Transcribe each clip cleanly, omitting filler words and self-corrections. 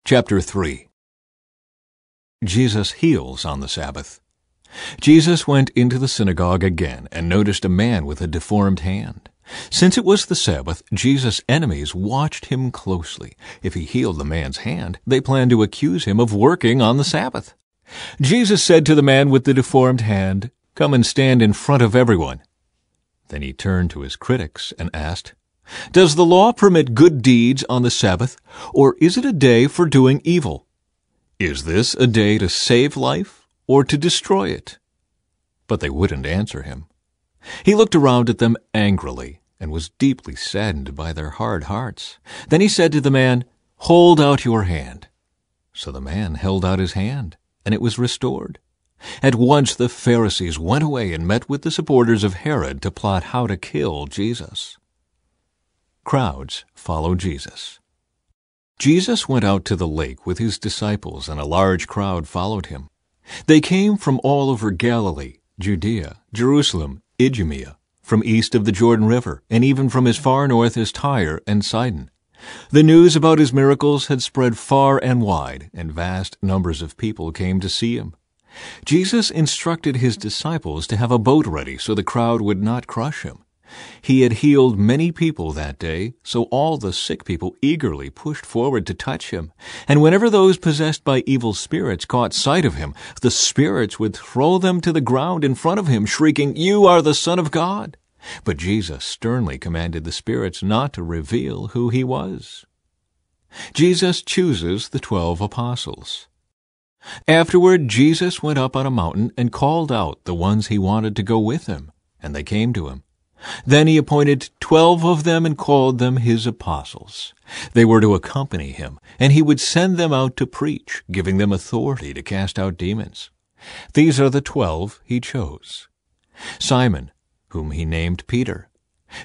Chapter 3. Jesus heals on the Sabbath. Jesus went into the synagogue again and noticed a man with a deformed hand. Since it was the Sabbath, Jesus' enemies watched him closely. If he healed the man's hand, they planned to accuse him of working on the Sabbath. Jesus said to the man with the deformed hand, "Come and stand in front of everyone." Then he turned to his critics and asked, "Does the law permit good deeds on the Sabbath, or is it a day for doing evil? Is this a day to save life or to destroy it?" But they wouldn't answer him. He looked around at them angrily and was deeply saddened by their hard hearts. Then he said to the man, "Hold out your hand." So the man held out his hand, and it was restored. At once the Pharisees went away and met with the supporters of Herod to plot how to kill Jesus. Crowds follow Jesus. Jesus went out to the lake with his disciples, and a large crowd followed him. They came from all over Galilee, Judea, Jerusalem, Idumea, from east of the Jordan River, and even from as far north as Tyre and Sidon. The news about his miracles had spread far and wide, and vast numbers of people came to see him. Jesus instructed his disciples to have a boat ready so the crowd would not crush him. He had healed many people that day, so all the sick people eagerly pushed forward to touch him. And whenever those possessed by evil spirits caught sight of him, the spirits would throw them to the ground in front of him, shrieking, "You are the Son of God!" But Jesus sternly commanded the spirits not to reveal who he was. Jesus chooses the 12 apostles. Afterward, Jesus went up on a mountain and called out the ones he wanted to go with him, and they came to him. Then he appointed 12 of them and called them his apostles. They were to accompany him, and he would send them out to preach, giving them authority to cast out demons. These are the 12 he chose: Simon, whom he named Peter;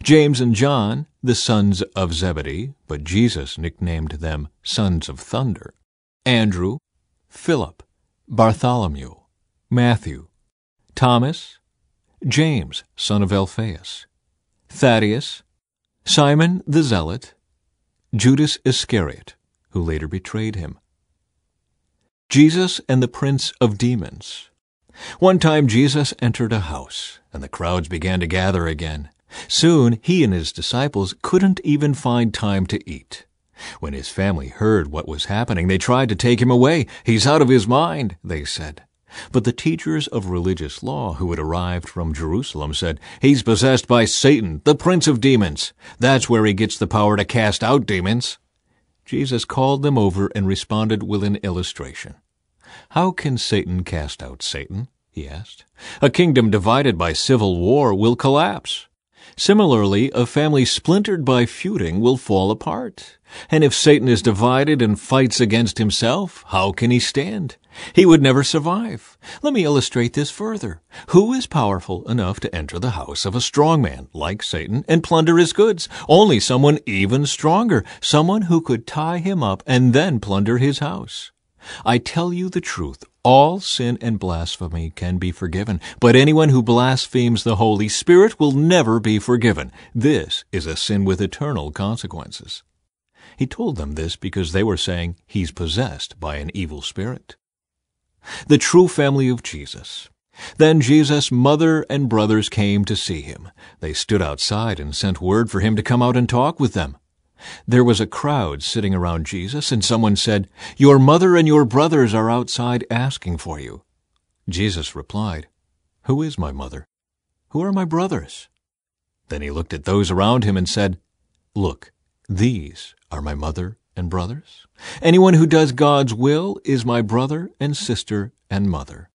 James and John, the sons of Zebedee, but Jesus nicknamed them sons of thunder; Andrew, Philip, Bartholomew, Matthew, Thomas, James, son of Alphaeus, Thaddeus, Simon the Zealot, Judas Iscariot, who later betrayed him. Jesus and the Prince of Demons. One time Jesus entered a house, and the crowds began to gather again. Soon he and his disciples couldn't even find time to eat. When his family heard what was happening, they tried to take him away. "He's out of his mind," they said. But the teachers of religious law who had arrived from Jerusalem said, "He's possessed by Satan, the prince of demons. That's where he gets the power to cast out demons." Jesus called them over and responded with an illustration. "How can Satan cast out Satan?" he asked. "A kingdom divided by civil war will collapse. Similarly, a family splintered by feuding will fall apart. And if Satan is divided and fights against himself, how can he stand? He would never survive. Let me illustrate this further. Who is powerful enough to enter the house of a strong man, like Satan, and plunder his goods? Only someone even stronger, someone who could tie him up and then plunder his house. I tell you the truth, all sin and blasphemy can be forgiven, but anyone who blasphemes the Holy Spirit will never be forgiven. This is a sin with eternal consequences." He told them this because they were saying he's possessed by an evil spirit. The true family of Jesus. Then Jesus' mother and brothers came to see him. They stood outside and sent word for him to come out and talk with them. There was a crowd sitting around Jesus, and someone said, "Your mother and your brothers are outside asking for you." Jesus replied, "Who is my mother? Who are my brothers?" Then he looked at those around him and said, "Look, these are my mother and brothers. Anyone who does God's will is my brother and sister and mother."